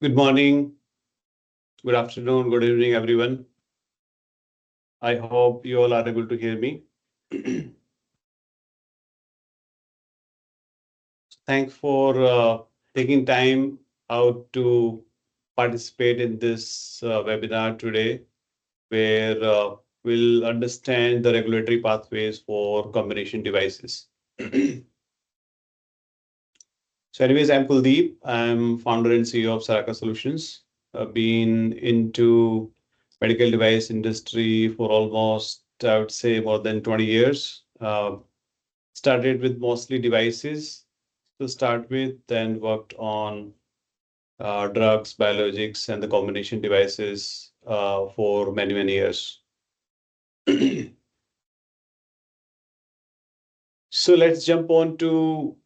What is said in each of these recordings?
Good morning, good afternoon, good evening, everyone. I hope you all are able to hear me. Thanks for taking time out to participate in this webinar today, where we'll understand the regulatory pathways for combination devices. So anyways, I'm Kuldeep. I'm founder and CEO of Saraca Solutions. I've been into medical device industry for almost, I would say, more than 20 years. Started with mostly devices to start with, then worked on drugs, biologics, and the combination devices for many, many years. So let's jump on to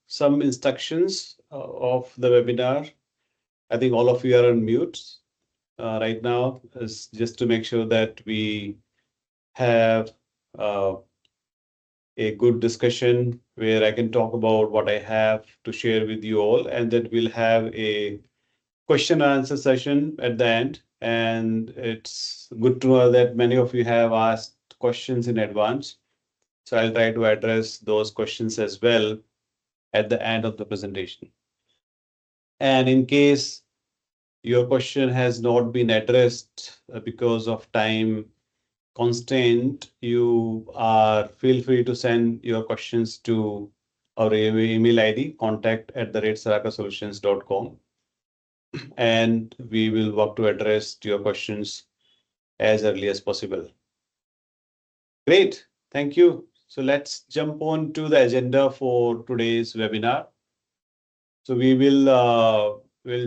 some instructions of the webinar. I think all of you are on mute right now, is just to make sure that we have uh, a good discussion where I can talk about what I have to share with you all, and then we'll have a question and answer session at the end. And it's good to know that many of you have asked questions in advance. So I'll try to address those questions as well at the end of the presentation. And in case your question has not been addressed because of time constraint, you are feel free to send your questions to our email ID, contact@saracasolutions.com, and we will work to address your questions as early as possible. Great, thank you. So let's jump on to the agenda for today's webinar. So we'll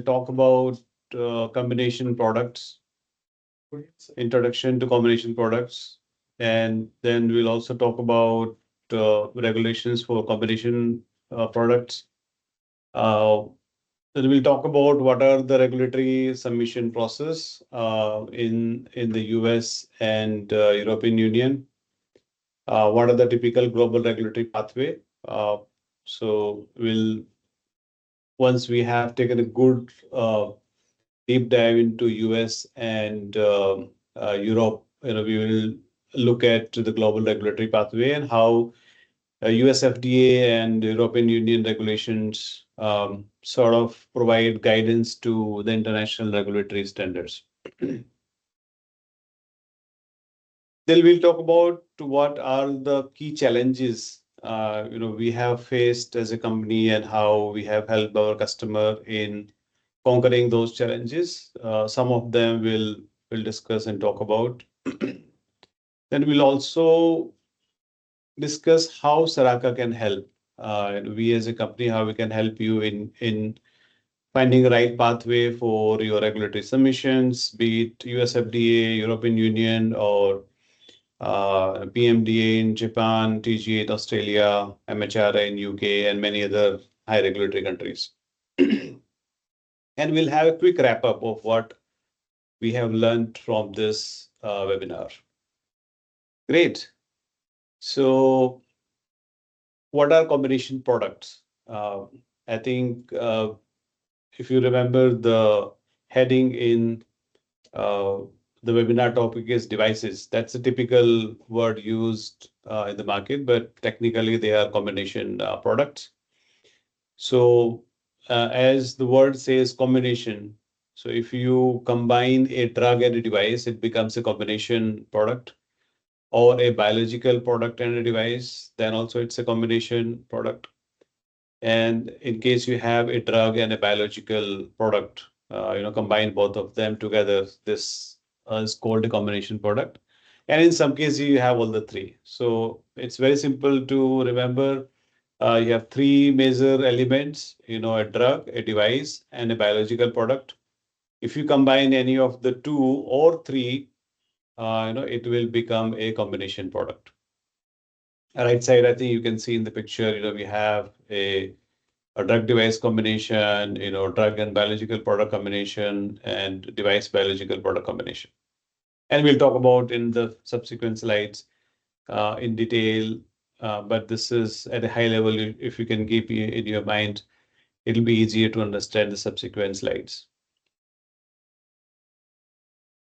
talk about combination products, introduction to combination products, and then we'll also talk about regulations for combination products. Then we'll talk about what are the regulatory submission process in the US and European Union. What are the typical global regulatory pathway? So we'll once we have taken a good deep dive into US and Europe, we will look at the global regulatory pathway and how US FDA and European Union regulations sort of provide guidance to the international regulatory standards. Then we'll talk about what are the key challenges we have faced as a company and how we have helped our customer in conquering those challenges. Some of them we'll discuss and talk about. Then we'll also discuss how Saraca can help. We as a company, how we can help you in finding the right pathway for your regulatory submissions, be it US FDA, European Union, or PMDA in Japan, TGA in Australia, MHRA in UK, and many other high regulatory countries. And we'll have a quick wrap up of what we have learned from this webinar. Great. So what are combination products? I think if you remember the heading in the webinar topic is devices. That's a typical word used in the market, but technically they are combination products. So as the word says, combination. So if you combine a drug and a device, it becomes a combination product, or a biological product and a device, then also it's a combination product. And in case you have a drug and a biological product, combine both of them together, this is called a combination product. And in some cases, you have all the three. So it's very simple to remember. You have three major elements, a drug, a device, and a biological product. If you combine any of the two or three, it will become a combination product. Right side, I think you can see in the picture, we have a drug device combination, drug and biological product combination, and device biological product combination. And we'll talk about in the subsequent slides in detail, but this is at a high level. If you can keep in your mind, it'll be easier to understand the subsequent slides.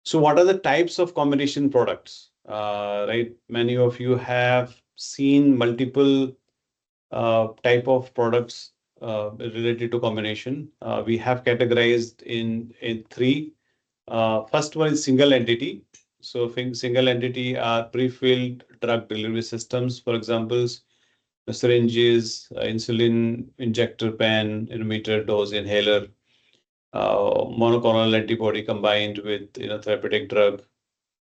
So what are the types of combination products? Right, many of you have seen multiple type of products related to combination. We have categorized in three. First one is single entity. So single entity are pre-filled drug delivery systems. For example, the syringes, insulin injector pen, meter dose inhaler, monoclonal antibody combined with therapeutic drug,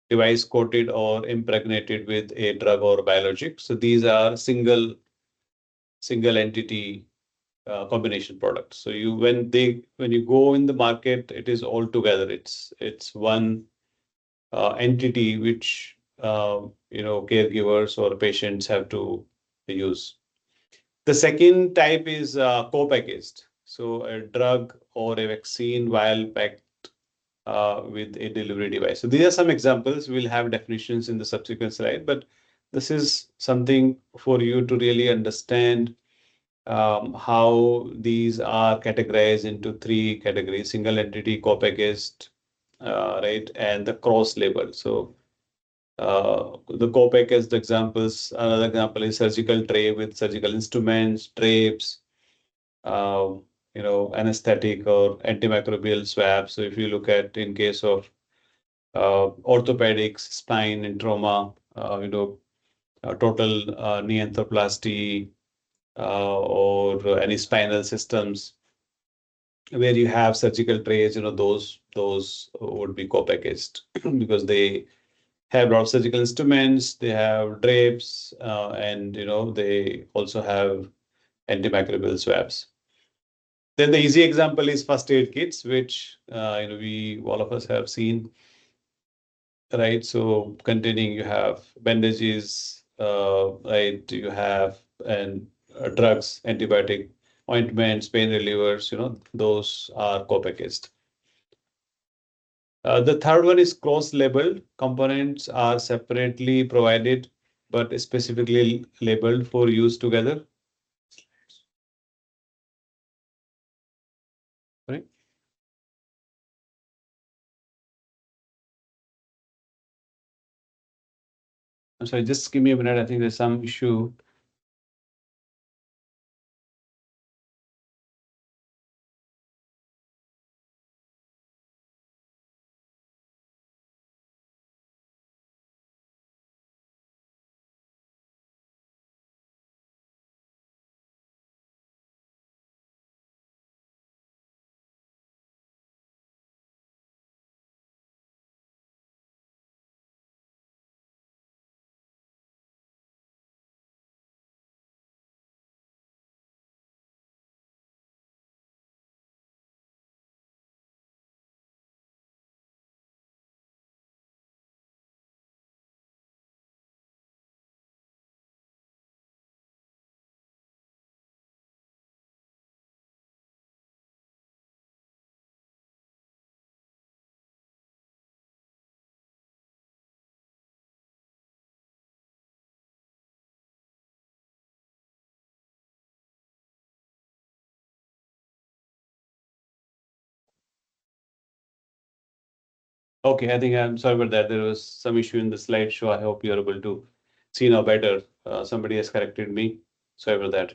device coated or impregnated with a drug or biologic. So these are single entity combination products. So when you go in the market, it is all together. It's one entity which caregivers or patients have to use. The second type is co-packaged. So a drug or a vaccine vial packed with a delivery device. So these are some examples. We'll have definitions in the subsequent slide, but this is something for you to really understand how these are categorized into three categories: single entity, co-packaged, right, and the cross label. So the co-packaged examples, another example is surgical tray with surgical instruments, drapes, uh, anesthetic or antimicrobial swabs. So if you look at in case of orthopedics, spine and trauma, total knee arthroplasty, or any spinal systems where you have surgical trays, those would be co-packaged because they have a lot of surgical instruments, they have drapes, and they also have antimicrobial swabs. Then the easy example is first aid kits, which we all of us have seen, right? So containing you have bandages, right? You have and drugs, antibiotic ointments, pain relievers. Those are co-packaged. The third one is cross-labeled. Components are separately provided, but specifically labeled for use together. Right? I'm sorry, just give me a minute. I think there's some issue. Okay, I think I'm sorry about that. There was some issue in the slideshow. I hope you're able to see now better. Somebody has corrected me. Sorry about that.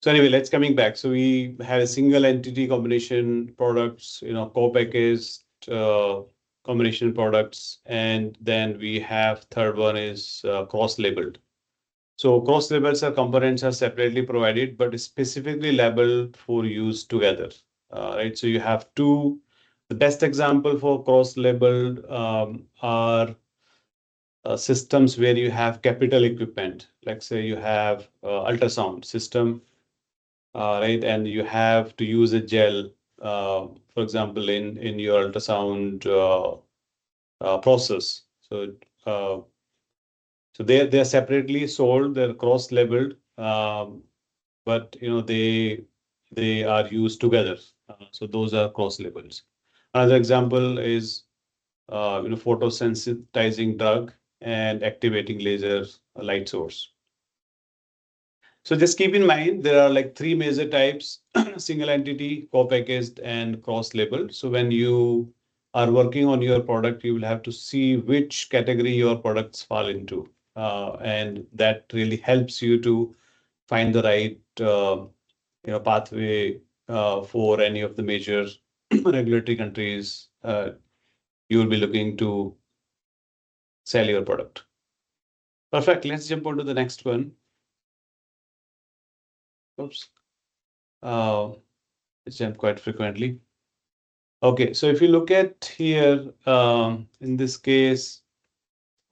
So anyway, let's coming back. So we have a single entity combination products, co-packaged combination products, and then we have third one is cross-labeled. So cross labels are components are separately provided, but specifically labeled for use together. Right. So you have two. The best example for cross labeled are systems where you have capital equipment. Like say you have ultrasound system, right, and you have to use a gel, for example, in your ultrasound process. Uh, so they're separately sold. They're cross labeled. But they are used together. So those are cross labels. Another example is photosensitizing drug and activating laser light source. So just keep in mind there are like three major types: single entity, co-packaged, and cross labeled. So when you are working on your product, you will have to see which category your products fall into. And that really helps you to find the right pathway for any of the major regulatory countries you will be looking to sell your product. Perfect. Let's jump on to the next one. Oops. It's jump quite frequently. Okay, so if you look at here, in this case,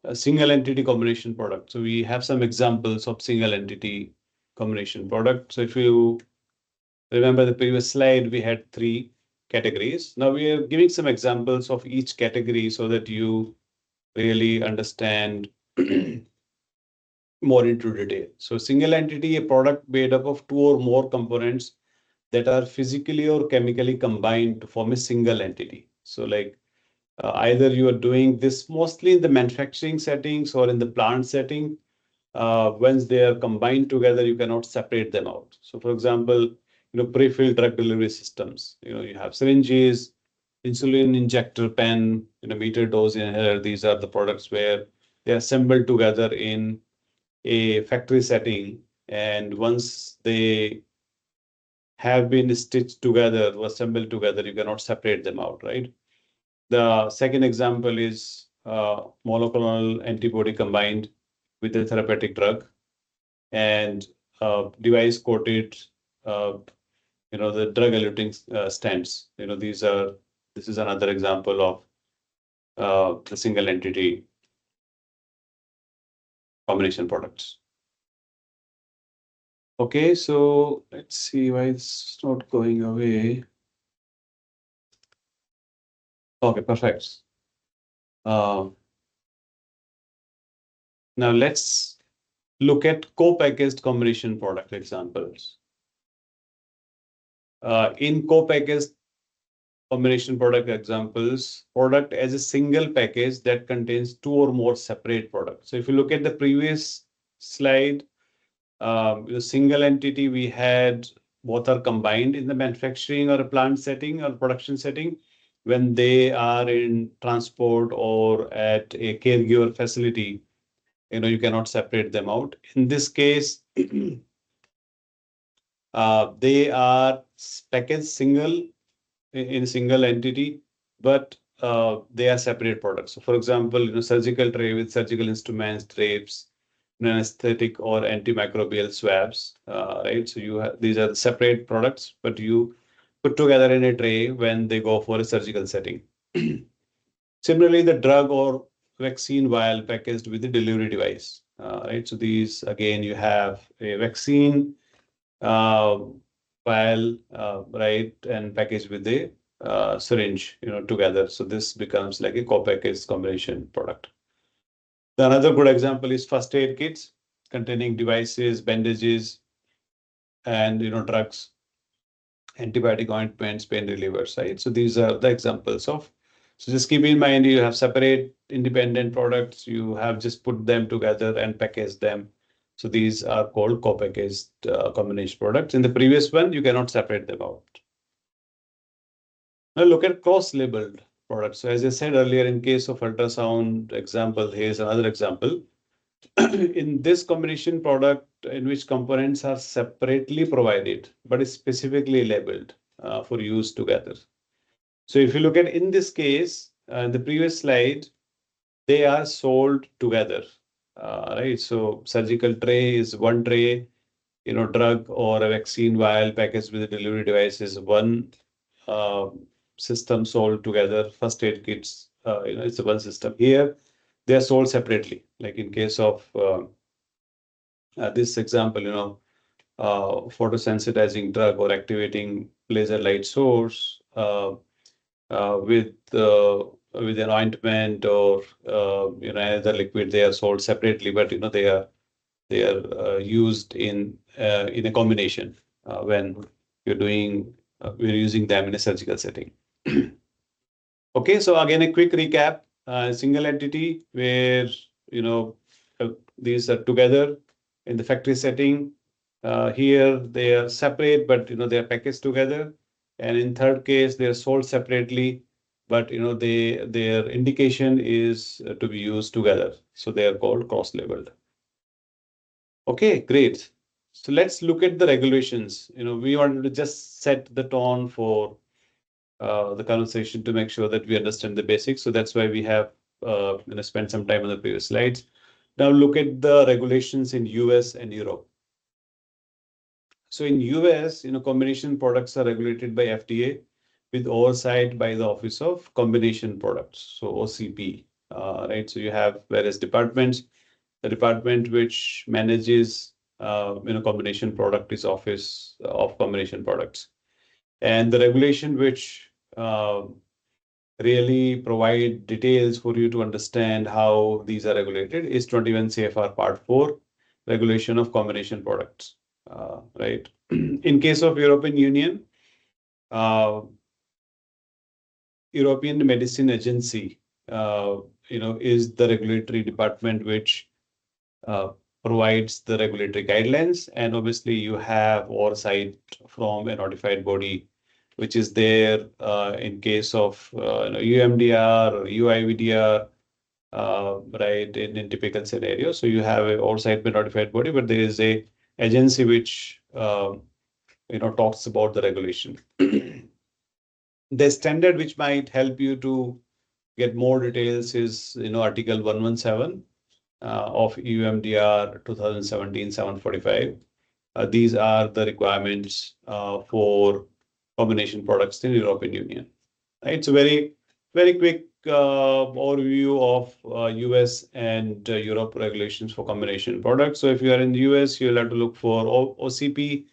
a single entity combination product. So we have some examples of single entity combination product. So if you remember the previous slide, we had 3 categories. Now we are giving some examples of each category so that you really understand more into detail. So single entity, a product made up of 2 or more components that are physically or chemically combined to form a single entity. So like either you are doing this mostly in the manufacturing settings or in the plant setting. Once they are combined together, you cannot separate them out. So for example, pre-filled drug delivery systems, you have syringes, insulin injector pen, meter dose inhaler. These are the products where they are assembled together in a factory setting. And once they have been stitched together or assembled together, you cannot separate them out, right? The second example is monoclonal antibody combined with a therapeutic drug and device coated, the drug-eluting stents. This is another example of the single entity combination products. Okay, so let's see why it's not going away. Okay, perfect. Now let's look at co-packaged combination product examples. In co-packaged combination product examples, product as a single package that contains 2 or more separate products. So if you look at the previous slide, the single entity we had both are combined in the manufacturing or a plant setting or production setting. When they are in transport or at a caregiver facility, you cannot separate them out. In this case, they are packaged single in single entity, but they are separate products. So for example, surgical tray with surgical instruments, drapes, anesthetic or antimicrobial swabs, right? So these are separate products, but you put together in a tray when they go for a surgical setting. Similarly, the drug or vaccine vial packaged with the delivery device, right? So these, again, you have a vaccine uh, vial, right, and packaged with the syringe, together. So this becomes like a co-packaged combination product. Another good example is first aid kits containing devices, bandages, and drugs, antibiotic ointments, pain relievers, right? So these are the examples of. So just keep in mind you have separate independent products. You have just put them together and package them. So these are called co-packaged combination products. In the previous one, you cannot separate them out. Now look at cross-labeled products. So as I said earlier, in case of ultrasound example, here's another example. In this combination product in which components are separately provided, but is specifically labeled for use together. So if you look at in this case, the previous slide, they are sold together, right? So surgical tray is one tray, drug or a vaccine vial packaged with a delivery device is one uh, system sold together. First aid kits, it's one system. Here, they are sold separately. Like in case of this example, photosensitizing drug or activating laser light source with an ointment or another liquid, they are sold separately, but they are used in a combination when we're using them in a surgical setting. Okay, so again, a quick recap. Single entity where these are together in the factory setting. Here they are separate, but they are packaged together. And in third case, they are sold separately. but their indication is to be used together. So they are called cross-labeled. Okay, great. So let's look at the regulations. We wanted to just set the tone for the conversation to make sure that we understand the basics. So that's why we have spent some time on the previous slides. Now look at the regulations in US and Europe. So in US, combination products are regulated by FDA with oversight by the Office of Combination Products, so OCP, right? So you have various departments. The department which manages, combination product is Office of Combination Products, and the regulation which really provide details for you to understand how these are regulated is 21 CFR Part 4, regulation of combination products, right? In case of European Union, uh, European Medicine Agency, is the regulatory department which uh, provides the regulatory guidelines, and obviously you have oversight from a notified body, which is there in case of UMDR or UIVDR, right, in typical scenarios. So you have a oversight by notified body, but there is a agency which talks about the regulation. The standard which might help you to get more details is Article 117 of UMDR 2017-745. These are the requirements for combination products in European Union. Right? It's a very, very quick overview of US and Europe regulations for combination products. So if you are in the US, you'll have to look for OCP,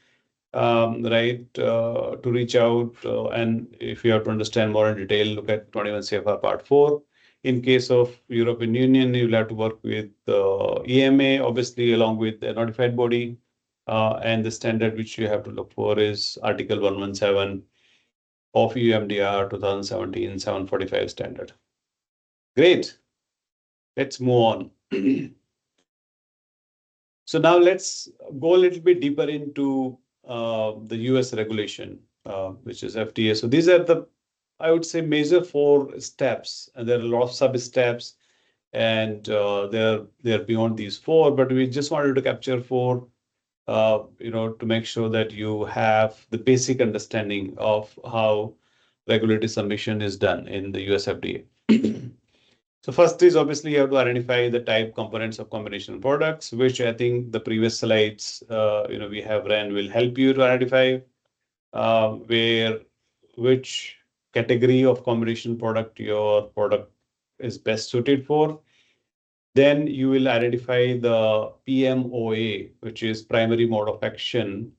right, to reach out. And if you have to understand more in detail, look at 21 CFR Part 4. In case of European Union, you'll have to work with EMA, obviously, along with the notified body. And the standard which you have to look for is Article 117 of UMDR 2017-745 standard. Great. Let's move on. So now let's go a little bit deeper into the US regulation, which is FDA. So these are the, I would say, major 4 steps, and there are a lot of sub steps, and they're beyond these 4. But we just wanted to capture 4, to make sure that you have the basic understanding of how regulatory submission is done in the US FDA. So first is obviously you have to identify the type components of combination products, which I think the previous slides we have ran will help you to identify which category of combination product your product is best suited for. Then you will identify the PMOA, which is primary mode of action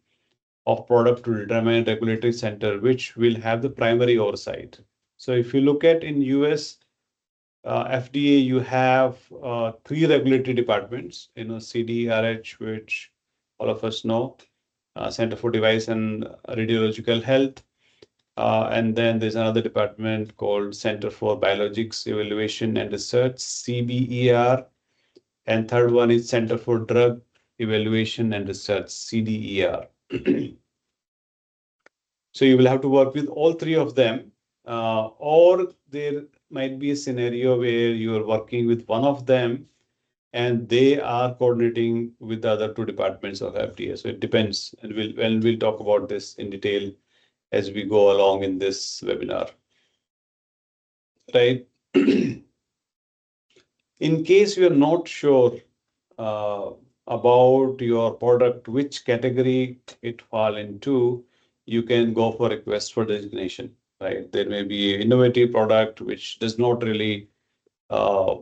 of product to determine regulatory center, which will have the primary oversight. So if you look at in US, FDA, you have 3 regulatory departments, CDRH, which all of us know, Center for Device and Radiological Health. And then there's another department called Center for Biologics Evaluation and Research, CBER. And third one is Center for Drug Evaluation and Research, CDER. So you will have to work with all 3 of them, or there might be a scenario where you are working with one of them and they are coordinating with the other 2 departments of FDA. So it depends, and we'll talk about this in detail as we go along in this webinar. Right? In case you are not sure about your product, which category it fall into, you can go for request for designation. Right? There may be an innovative product which does not really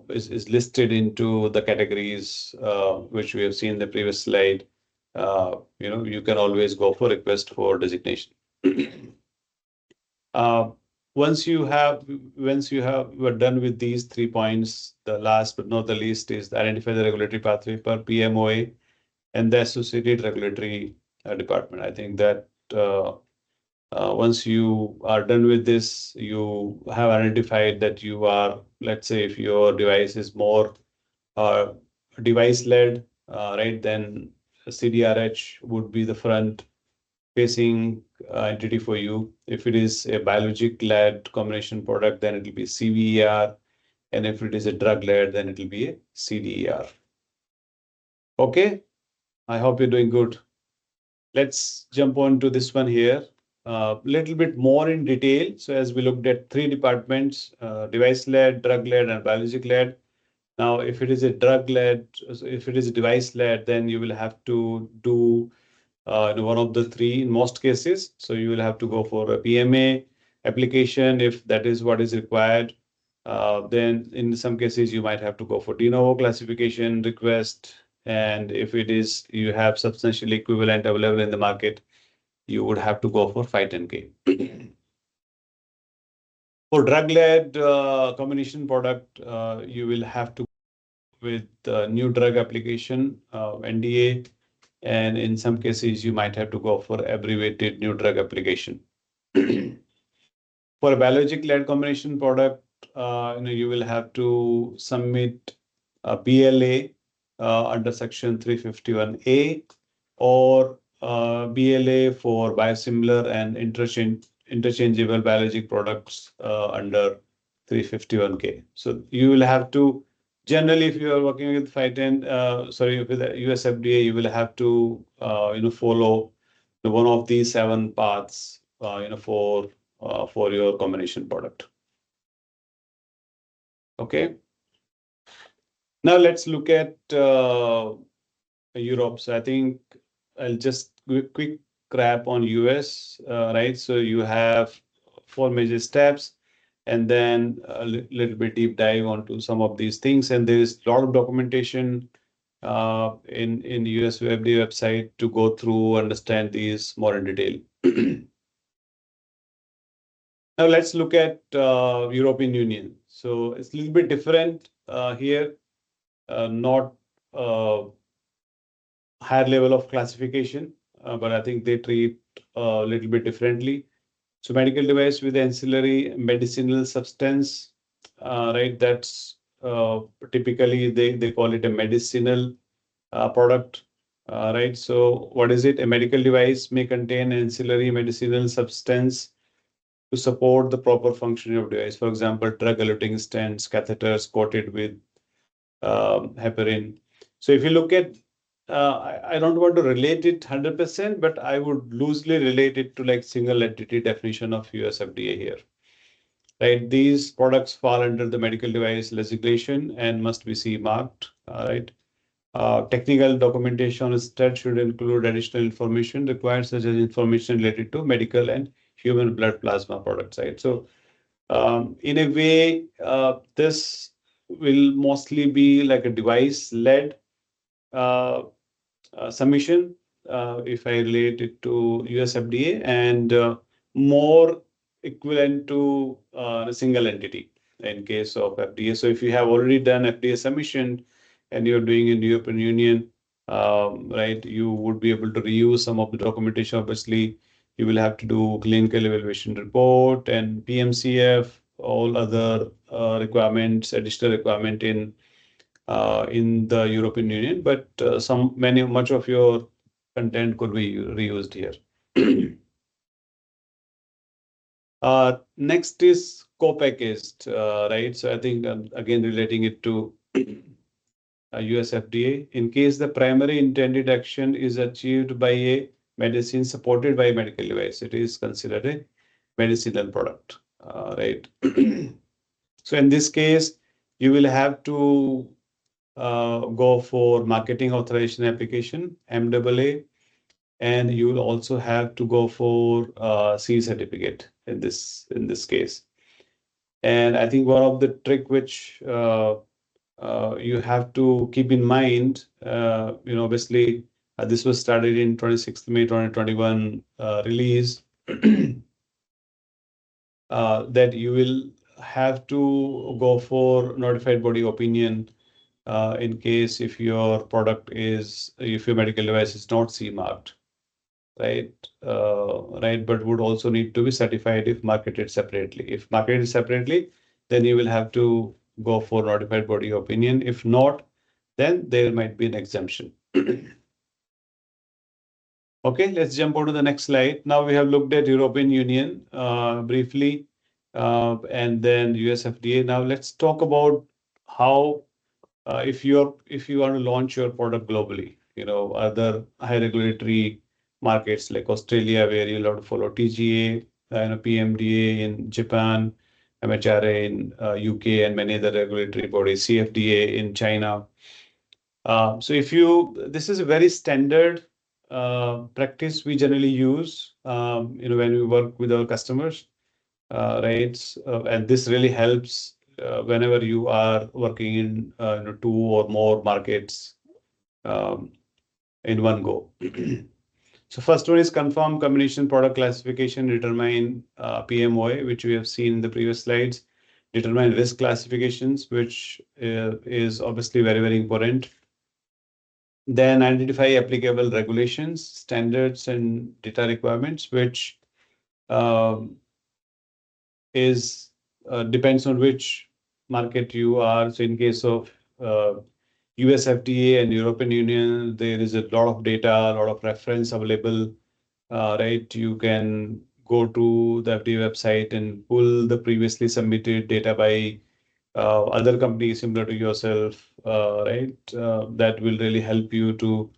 is listed into the categories which we have seen in the previous slide. You can always go for request for designation. Once you were done with these 3 points, the last but not the least is identify the regulatory pathway per PMOA and the associated regulatory department. I think that once you are done with this, you have identified that you are, let's say, if your device is more device-led, right, then CDRH would be the front facing entity for you. If it is a biologic-led combination product, then it will be CVER. And if it is a drug-led, then it will be a CDER. Okay, I hope you're doing good. Let's jump on to this one here. A little bit more in detail. So as we looked at three departments, device-led, drug-led, and biologic-led. Now, if it is a drug-led, if it is a device-led, then you will have to do one of the three in most cases. So you will have to go for a PMA application if that is what is required. Then in some cases, you might have to go for de novo classification request. And if it is you have substantially equivalent available in the market, you would have to go for 510(k). For drug-led combination product, you will have to with new drug application, NDA, and in some cases, you might have to go for abbreviated new drug application. For a biologic-led combination product, you will have to submit a BLA under Section 351A or BLA for biosimilar and interchangeable biologic products under 351K. So you will have to generally, if you are working with 510, with the US FDA, you will have to follow one of these 7 paths for your combination product. Okay. Now let's look at Europe. So I think I'll just quick grab on US, right? So you have 4 major steps, and then a little bit deep dive onto some of these things. And there is a lot of documentation in US FDA website to go through, understand these more in detail. Now let's look at European Union. So it's a little bit different here, not higher level of classification, but I think they treat a little bit differently. So medical device with ancillary medicinal substance, right? That's typically they call it a medicinal product, right? So what is it? A medical device may contain ancillary medicinal substance to support the proper functioning of device. For example, drug-eluting stents, catheters coated with heparin. So if you look at, I don't want to relate it 100%, but I would loosely relate it to like single entity definition of US FDA here. Right, these products fall under the medical device legislation and must be CE marked. Right, technical documentation instead should include additional information required, such as information related to medical and human blood plasma products. Right, so in a way, this will mostly be like a device-led submission, if I relate it to US FDA, and more equivalent to a single entity in case of FDA. So if you have already done FDA submission and you're doing in the European Union, right, you would be able to reuse some of the documentation. Obviously, you will have to do clinical evaluation report and PMCF, all other requirements, additional requirement in the European Union, but much of your content could be reused here. Next is co-packaged, right? So I think again relating it to US FDA. In case the primary intended action is achieved by a medicine supported by a medical device, it is considered a medicinal product, right? So in this case, you will have to go for marketing authorization application, MAA, and you will also have to go for C certificate in this case. And I think one of the trick which you have to keep in mind, obviously this was started in 26th May 2021 release, that you will have to go for notified body opinion in case if your medical device is not CE marked, right? Right, but would also need to be certified if marketed separately. If marketed separately, then you will have to go for notified body opinion. If not, then there might be an exemption. Okay, let's jump on to the next slide. Now we have looked at European Union briefly, and then US FDA. Now let's talk about how if you want to launch your product globally, other high regulatory markets like Australia, where you'll have to follow TGA, PMDA in Japan, MHRA in UK, and many other regulatory bodies, CFDA in China. So this is a very standard practice we generally use, when we work with our customers, right? And this really helps whenever you are working in two or more markets um, in one go. So first one is confirm combination product classification, determine PMOA, which we have seen in the previous slides, determine risk classifications, which is obviously very, very important. Then identify applicable regulations, standards, and data requirements, which um, is depends on which market you are. So in case of US FDA and European Union, there is a lot of data, a lot of reference available, right? You can go to the FDA website and pull the previously submitted data by other companies similar to yourself, right? That will really help you to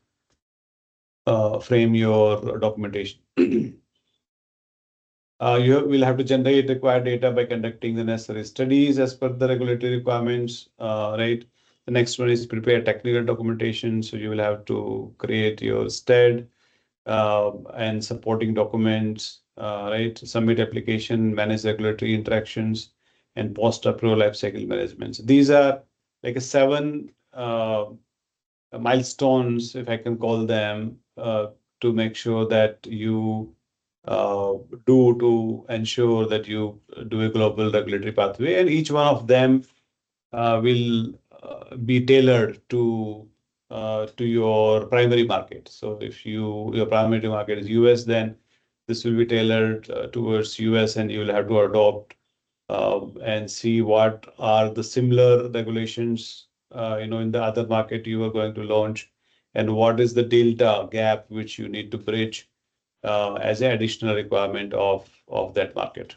frame your documentation. You will have to generate required data by conducting the necessary studies as per the regulatory requirements, right? The next one is prepare technical documentation. So you will have to create your STED and supporting documents, right? Submit application, manage regulatory interactions, and post-approval lifecycle management. So these are like a seven milestones, if I can call them, to make sure that you uh, do to ensure that you do a global regulatory pathway, and each one of them will be tailored to your primary market. So if your primary market is US, then this will be tailored towards US, and you will have to adopt and see what are the similar regulations, in the other market you are going to launch, and what is the delta gap which you need to bridge as an additional requirement of that market.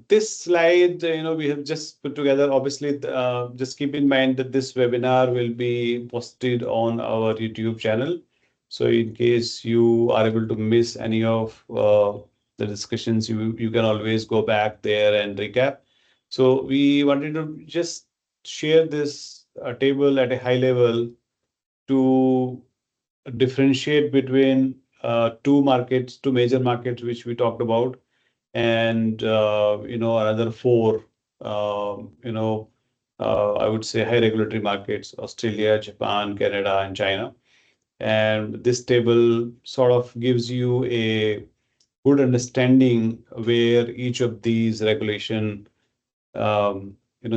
This slide, we have just put together. Obviously, just keep in mind that this webinar will be posted on our YouTube channel. So in case you are able to miss any of the discussions, you can always go back there and recap. So we wanted to just share this table at a high level to differentiate between two major markets, which we talked about, and another four, I would say high regulatory markets: Australia, Japan, Canada, and China. And this table sort of gives you a good understanding where each of these regulation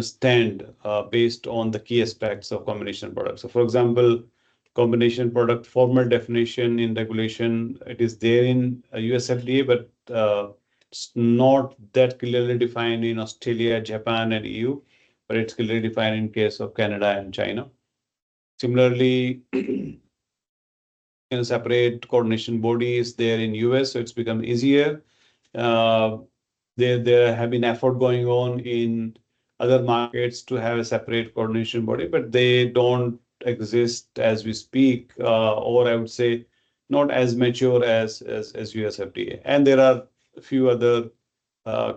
stand based on the key aspects of combination products. So, for example, combination product formal definition in regulation, it is there in US FDA, but it's not that clearly defined in Australia, Japan, and EU, but it's clearly defined in case of Canada and China. Similarly, separate coordination bodies there in US, so it's become easier. Uh, there have been effort going on in other markets to have a separate coordination body, but they don't exist as we speak, or I would say not as mature as US FDA. And there are a few other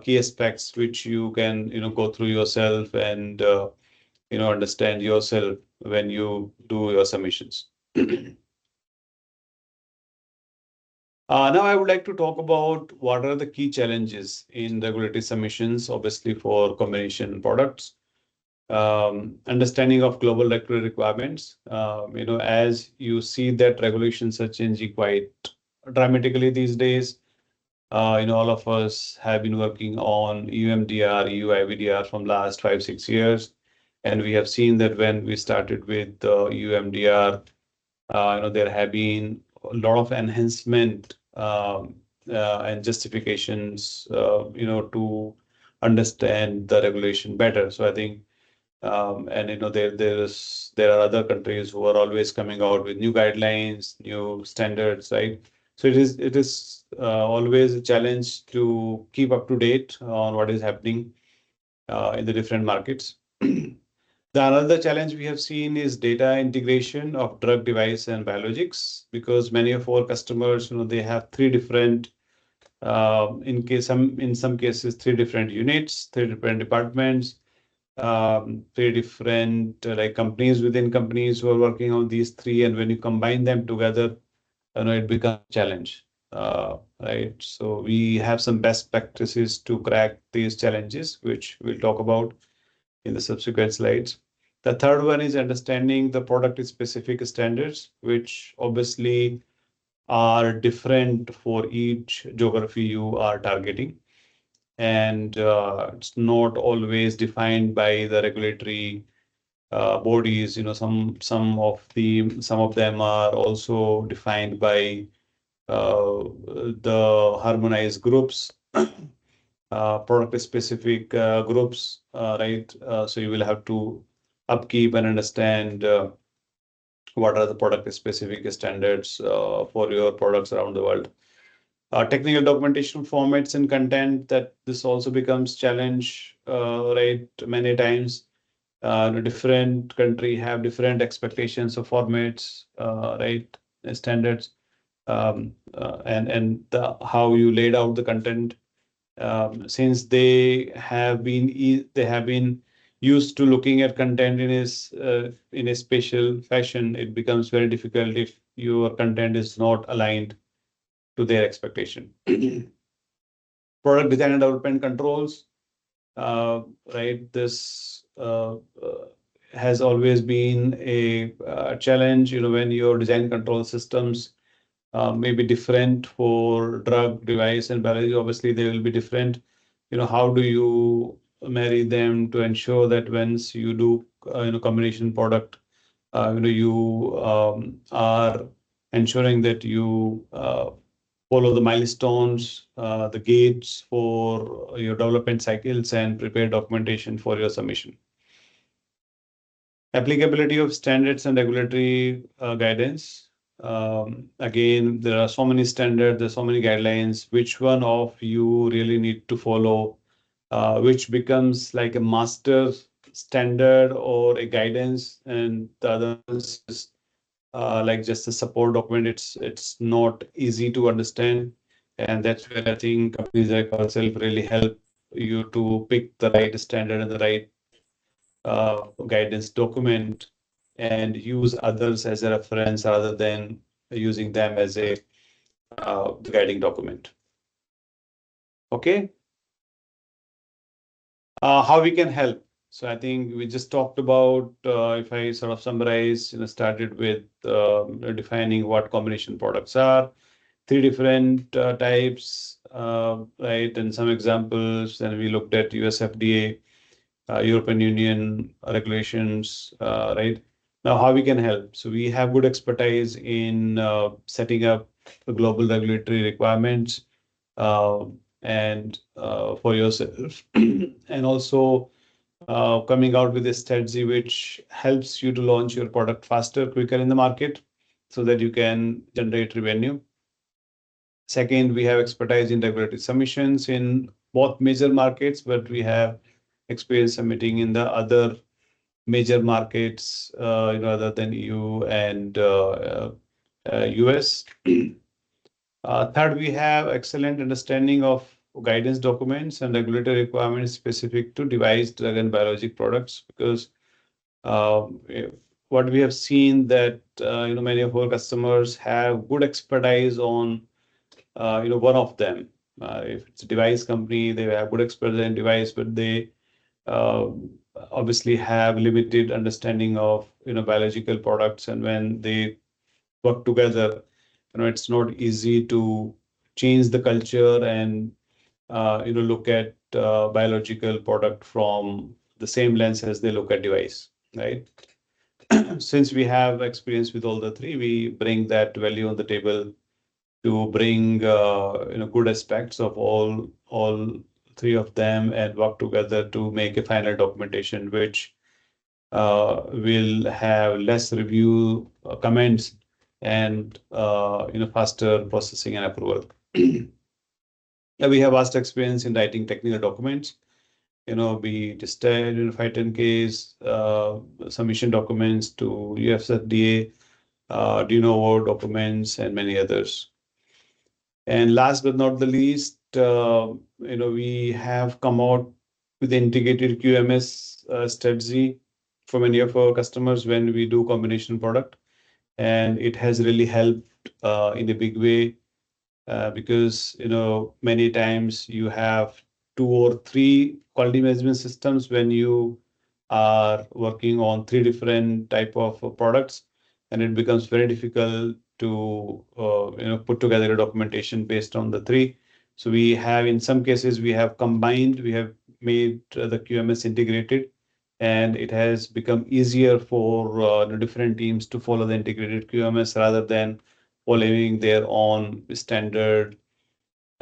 key aspects which you can go through yourself and understand yourself when you do your submissions. Now, I would like to talk about what are the key challenges in regulatory submissions, obviously for combination products. Understanding of global regulatory requirements. As you see that regulations are changing quite dramatically these days. All of us have been working on EUMDR, EU IVDR from last 5-6 years, and we have seen that when we started with EUMDR, there have been a lot of enhancement and justifications, to understand the regulation better. So I think And there are other countries who are always coming out with new guidelines, new standards, right? So it is always a challenge to keep up to date on what is happening in the different markets. The another challenge we have seen is data integration of drug device and biologics, because many of our customers, they have three different, in some cases, three different units, three different departments, three different like companies within companies who are working on these three, and when you combine them together, it becomes a challenge, right? So we have some best practices to crack these challenges, which we'll talk about in the subsequent slides. The third one is understanding the product specific standards, which obviously are different for each geography you are targeting. And it's not always defined by the regulatory bodies. Some of them are also defined by the harmonized groups, product specific groups, right? So you will have to upkeep and understand what are the product specific standards for your products around the world. Technical documentation formats and content, that this also becomes challenge, right? Many times, different country have different expectations of formats, right? Standards, and how you laid out the content, since they have been used to looking at content in a special fashion. It becomes very difficult if your content is not aligned to their expectation. Product design and development controls, uh, right? This has always been a challenge. When your design control systems may be different for drug, device, and biology, obviously they will be different. How do you marry them to ensure that once you do, combination product, you are ensuring that you follow the milestones, the gates for your development cycles, and prepare documentation for your submission. Applicability of standards and regulatory guidance. Again, there are so many standards, there's so many guidelines. Which one of you really need to follow? Which becomes like a master standard or a guidance, and the other is like just a support document. It's not easy to understand, and that's where I think companies like ourselves really help you to pick the right standard and the right guidance document, and use others as a reference rather than using them as a the guiding document. Okay, how we can help. So I think we just talked about, if I sort of summarize, started with defining what combination products are, three different types, right? And some examples. Then we looked at US FDA, European Union regulations, right? Now, how we can help. So we have good expertise in setting up the global regulatory requirements, uh, and for yourself, and also coming out with a strategy which helps you to launch your product faster, quicker in the market, so that you can generate revenue. Second, we have expertise in regulatory submissions in both major markets, but we have experience submitting in the other major markets, other than EU and US. Third, we have excellent understanding of guidance documents and regulatory requirements specific to device, drug, and biologic products, because if what we have seen that many of our customers have good expertise on one of them. If it's a device company, they have good expertise in device, but they uh, obviously have limited understanding of biological products, and when they work together, it's not easy to change the culture and look at biological product from the same lens as they look at device, right? Since we have experience with all the three, we bring that value on the table to bring good aspects of all three of them and work together to make a final documentation which will have less review comments and faster processing and approval. We have vast experience in writing technical documents, be it STAT, Unified 10Ks, submission documents to USFDA, de novo documents, and many others. And last but not the least, we have come out with integrated QMS strategy for many of our customers when we do combination product, and it has really helped in a big way because many times you have two or three quality management systems when you are working on three different type of products, and it becomes very difficult to put together a documentation based on the three. So we have, in some cases, we have combined, we have made the QMS integrated, and it has become easier for the different teams to follow the integrated QMS rather than following their own standard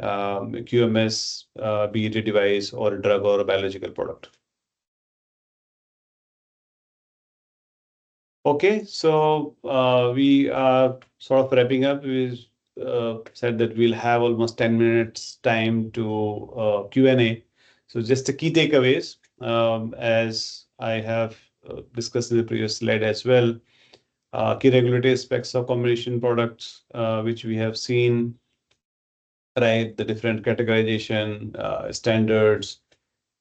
QMS, be it a device or a drug or a biological product. Okay, so we are sort of wrapping up. We said that we'll have almost 10 minutes time to Q&A. So just the key takeaways, as I have discussed in the previous slide as well, key regulatory aspects of combination products, which we have seen, right? The different categorization, standards,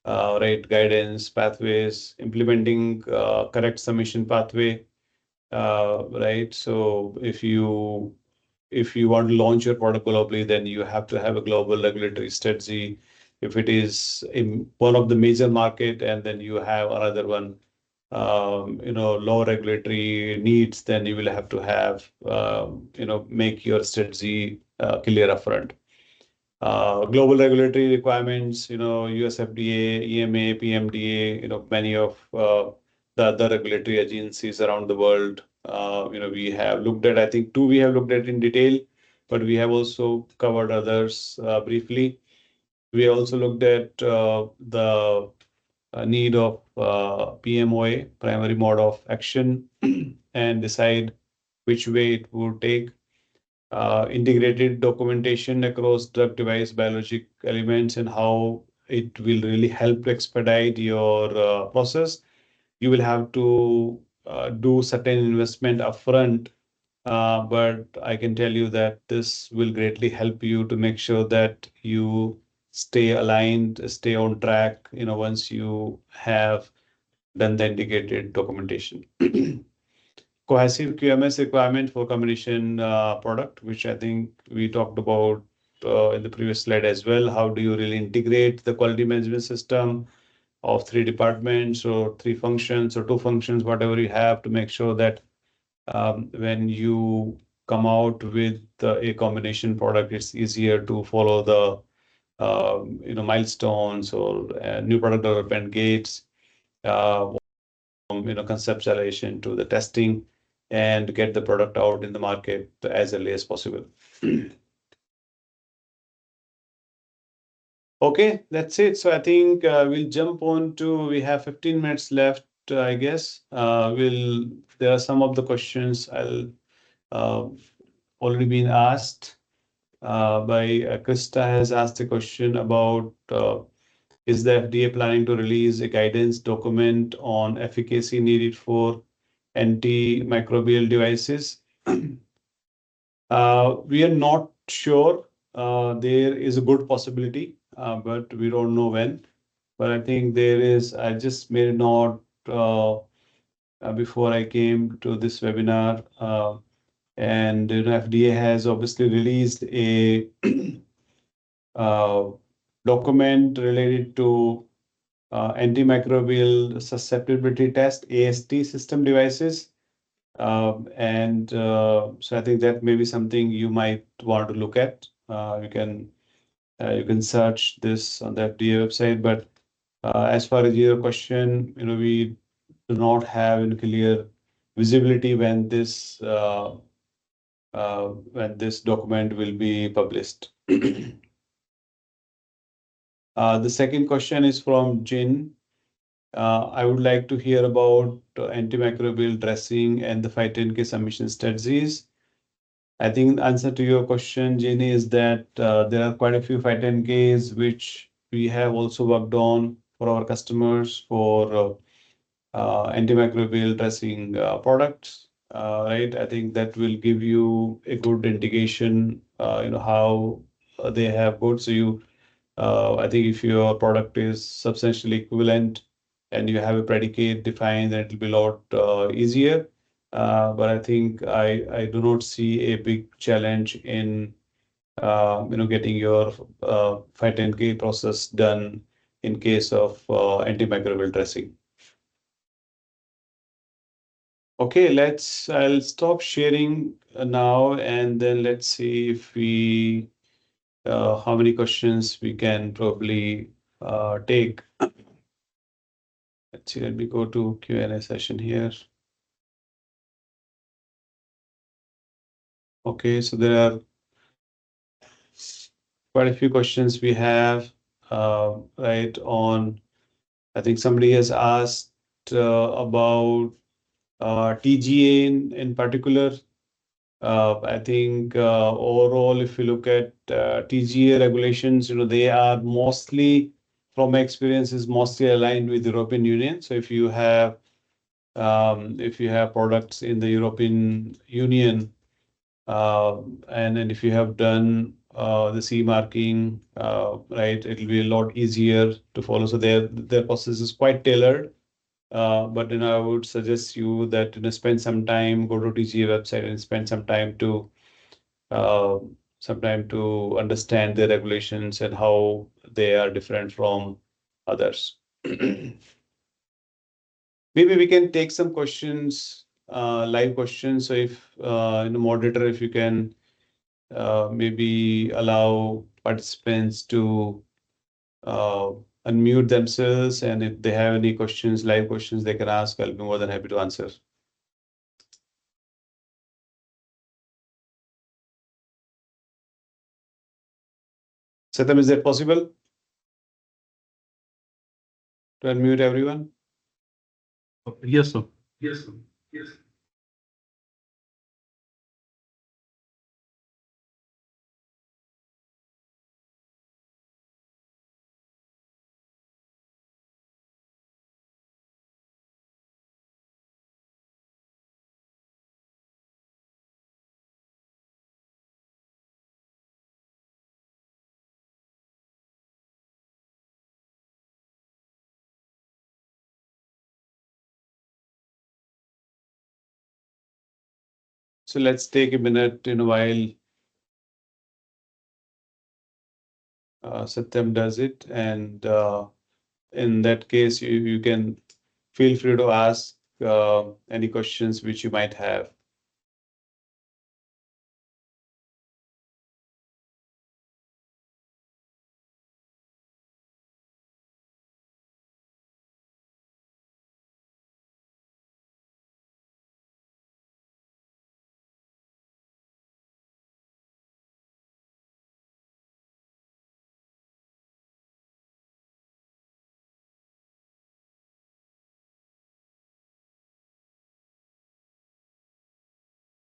right? Guidance, pathways, implementing correct submission pathway, right? So if you want to launch your product globally, then you have to have a global regulatory strategy. If it is in one of the major market and then you have another one, low regulatory needs, then you will have to have, make your strategy clear upfront. Global regulatory requirements, US FDA, EMA, PMDA, many of the other regulatory agencies around the world. We have looked at, I think two we have looked at in detail, but we have also covered others briefly. We also looked at the need of PMOA, primary mode of action, and decide which way it would take. Integrated documentation across drug device biologic elements and how it will really help to expedite your process. You will have to do certain investment upfront, but I can tell you that this will greatly help you to make sure that you stay aligned, stay on track, once you have done the integrated documentation. Cohesive QMS requirement for combination product, which I think we talked about in the previous slide as well. How do you really integrate the quality management system of three departments or three functions or two functions, whatever you have, to make sure that when you come out with a combination product, it's easier to follow the milestones or new product development gates, from conceptualization to the testing, and get the product out in the market as early as possible. Okay, that's it. So I think we'll jump on to, we have 15 minutes left, I guess. There are some of the questions I'll already been asked by Krista has asked a question about is the FDA planning to release a guidance document on efficacy needed for antimicrobial devices? We are not sure. There is a good possibility, but we don't know when. But I think there is, I just made a note before I came to this webinar, and FDA has obviously released a document related to antimicrobial susceptibility test, AST system devices. So I think that may be something you might want to look at. You can search this on the FDA website. But as far as your question, we do not have any clear visibility when this document will be published. The second question is from Jin. I would like to hear about antimicrobial dressing and the 510(k) submission strategies. I think the answer to your question, Jenny, is that there are quite a few 510(k)s which we have also worked on for our customers for antimicrobial dressing products, right? I think that will give you a good indication, how they have good. So I think if your product is substantially equivalent and you have a predicate defined, then it will be a lot easier. But I think I do not see a big challenge in getting your 510(k) process done in case of antimicrobial dressing. Okay, I'll stop sharing now, and then let's see if how many questions we can probably take. Let's see, let me go to Q&A session here. Okay, so there are quite a few questions we have, right on. I think somebody has asked about TGA in particular. I think overall, if you look at TGA regulations, they are mostly, from my experience, is mostly aligned with the European Union. So if you have products in the European Union, and then if you have done the CE marking, right, it'll be a lot easier to follow. So their process is quite tailored. But I would suggest you that spend some time, go to TGA website and spend some time to understand the regulations and how they are different from others. Maybe we can take some questions, live questions. So if moderator, if you can maybe allow participants to unmute themselves, and if they have any questions, live questions they can ask, I'll be more than happy to answer. Satyam, is that possible to unmute everyone? Yes, sir. So let's take a minute while Satyam does it, and in that case, you can feel free to ask any questions which you might have.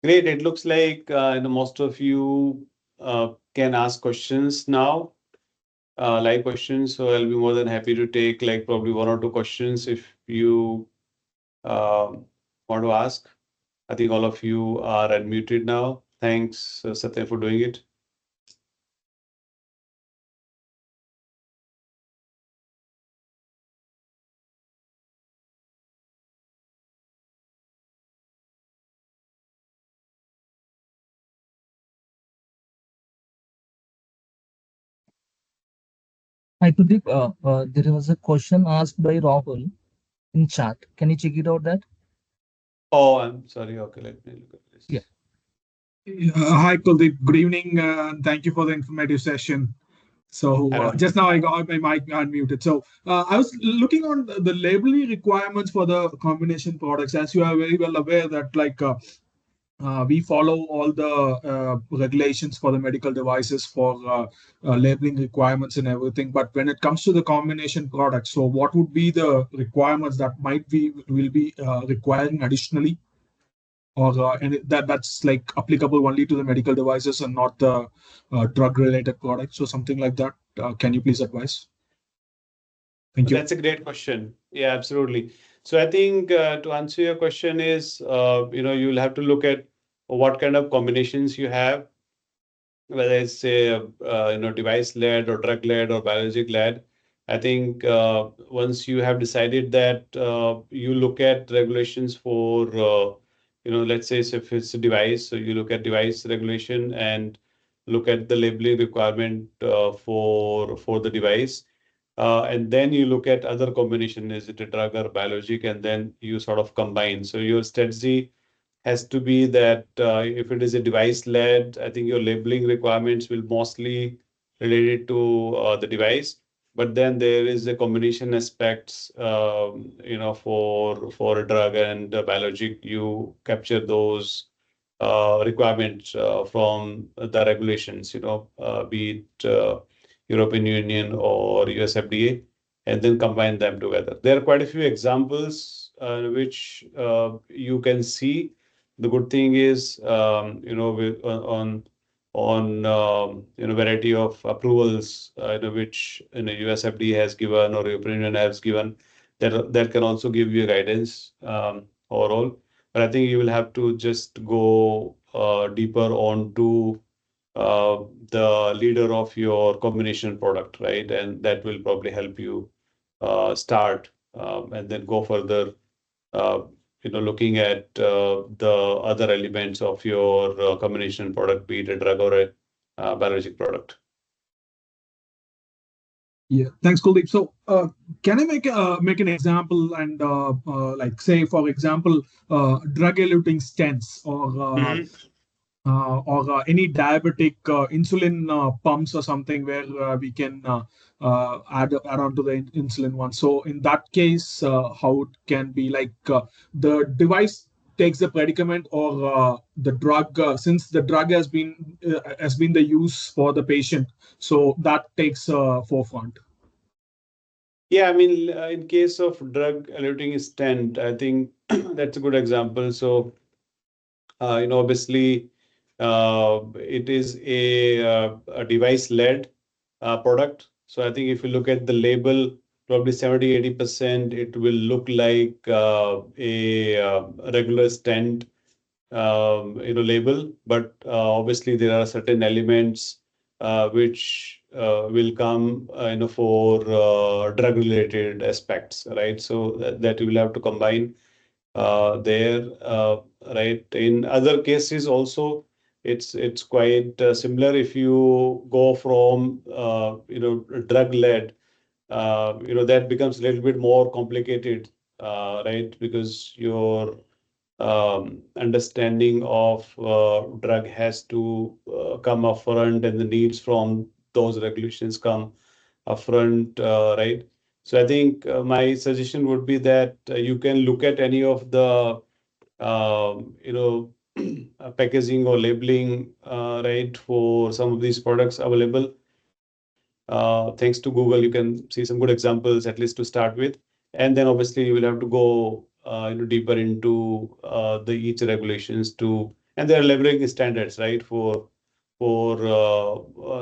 Great. It looks like most of you can ask questions now, live questions. So I'll be more than happy to take like probably one or two questions if you want to ask. I think all of you are unmuted now. Thanks, Satya, for doing it. Hi, Kuldeep. There was a question asked by Rahul in chat. Can you check it out that? Oh, I'm sorry. Okay, let me look at Yeah. this. Hi, Kuldeep. Good evening, and thank you for the informative session. So just now I got my mic unmuted. So I was looking on the labeling requirements for the combination products. As you are very well aware that we follow all the regulations for the medical devices for labeling requirements and everything. But when it comes to the combination products, so what would be the requirements that will be requiring additionally, or and that's like applicable only to the medical devices and not the drug-related products or something like that? Can you please advise? Thank you. That's a great question. Yeah, absolutely. So I think to answer your question is, you'll have to look at what kind of combinations you have, whether it's a device led or drug led or biologic led. I think once you have decided that, you look at regulations for let's say if it's a device, so you look at device regulation and look at the labeling requirement for the device. And then you look at other combination, is it a drug or biologic, and then you sort of combine. So your strategy has to be that if it is a device led, I think your labeling requirements will mostly related to the device. But then there is a combination aspects, for a drug and a biologic, you capture those requirements from the regulations, be it European Union or US FDA, and then combine them together. There are quite a few examples which you can see. The good thing is, variety of approvals, which US FDA has given or European Union has given, that can also give you guidance overall. But I think you will have to just go deeper onto the leader of your combination product, right? And that will probably help you start and then go further, looking at the other elements of your combination product, be it a drug or a biologic product. Yeah, thanks, Kuldeep. So, can I make an example and like say, for example, drug-eluting stents or any diabetic insulin pumps or something where we can add on to the insulin one. So in that case, how it can be like the device takes the predicament or the drug, since the drug has been the use for the patient, so that takes forefront. Yeah, I mean, in case of drug-eluting stent, I think that's a good example. So, obviously, it is a device-led product. So I think if you look at the label, probably 70-80%, it will look like a regular stent, label. But obviously, there are certain elements which will come, for drug-related aspects, right? So that you will have to combine there, right? In other cases also, it's quite similar. If you go from drug-led, that becomes a little bit more complicated, right? Because your understanding of drug has to come upfront, and the needs from those regulations come upfront, right? So I think my suggestion would be that you can look at any of the packaging or labeling, right, for some of these products available. Thanks to Google, you can see some good examples, at least to start with. And then obviously you will have to go deeper into the each regulations and there are labeling standards, right, for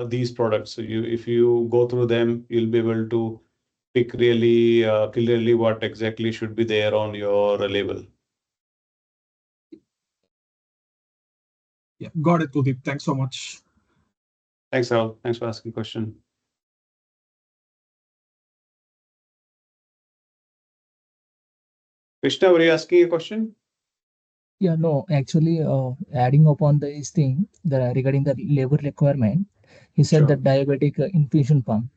these products. So if you go through them, you'll be able to pick really clearly what exactly should be there on your label. Yeah, got it, Kuldeep. Thanks so much. Thanks, Al. Thanks for asking the question. Krishna, were you asking a question? Yeah, no, actually, adding upon this thing, regarding the labor requirement, he said that diabetic infusion pump.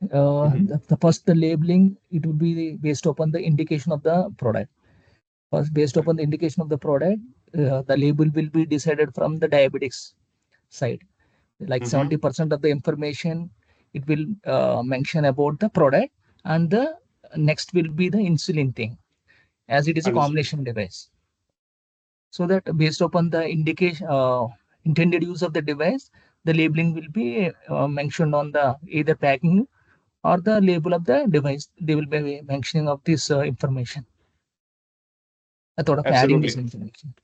The first the labeling, it would be based upon the indication of the product. First, based upon the indication of the product, the label will be decided from the diabetics side. Like 70% of the information, it will mention about the product, and the next will be the insulin thing, as it is a combination device. so that based upon the indication intended use of the device, the labeling will be mentioned on the either packing or the label of the device. They will be mentioning of this information. I thought of adding this Absolutely. information.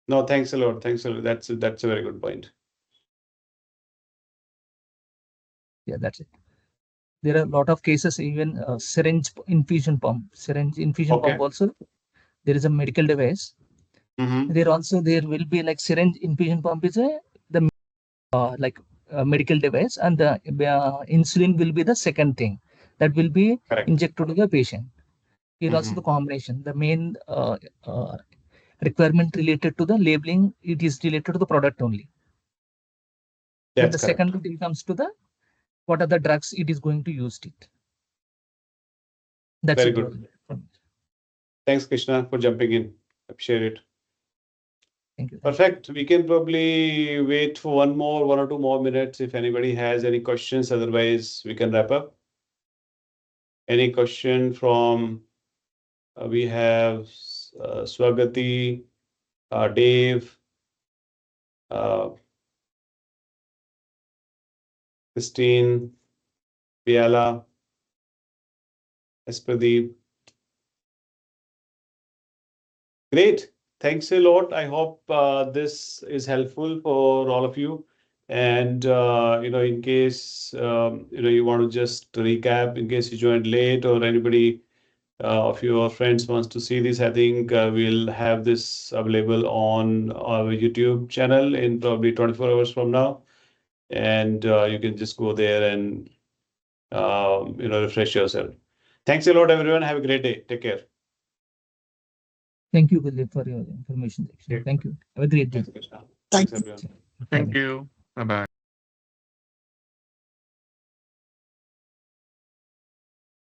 No, thanks a lot. Thanks a lot. That's a very good point. Yeah, that's it. There are a lot of cases, even syringe infusion pump. Syringe infusion pump Okay. also, there is a medical device. Mm-hmm. There will be like syringe infusion pump is the like medical device, and the insulin will be the second thing that will be Correct. injected to the patient. Here also Mm-hmm. the combination. The main requirement related to the labeling, it is related to the product only. Then That's the correct. second thing comes to the what are the drugs it is going to use it. That's Very it. good. Thanks, Krishna, for jumping in. Appreciate it. Thank you. Perfect. We can probably wait for one or two more minutes if anybody has any questions. Otherwise, we can wrap up. Any question from we have Swagati, Dave, uh, Christine, Biala, Espradeep. Great. Thanks a lot. I hope this is helpful for all of you. And in case you want to just recap, in case you joined late or anybody of your friends wants to see this, I think we'll have this available on our YouTube channel in probably 24 hours from now. And you can just go there and refresh yourself. Thanks a lot, everyone. Have a great day. Take care. Thank you, Kuldeep, for your information. Yeah. Thank you. Have a great day. Thanks, Krishna. Thank Thanks, everyone. Thank you. Bye bye.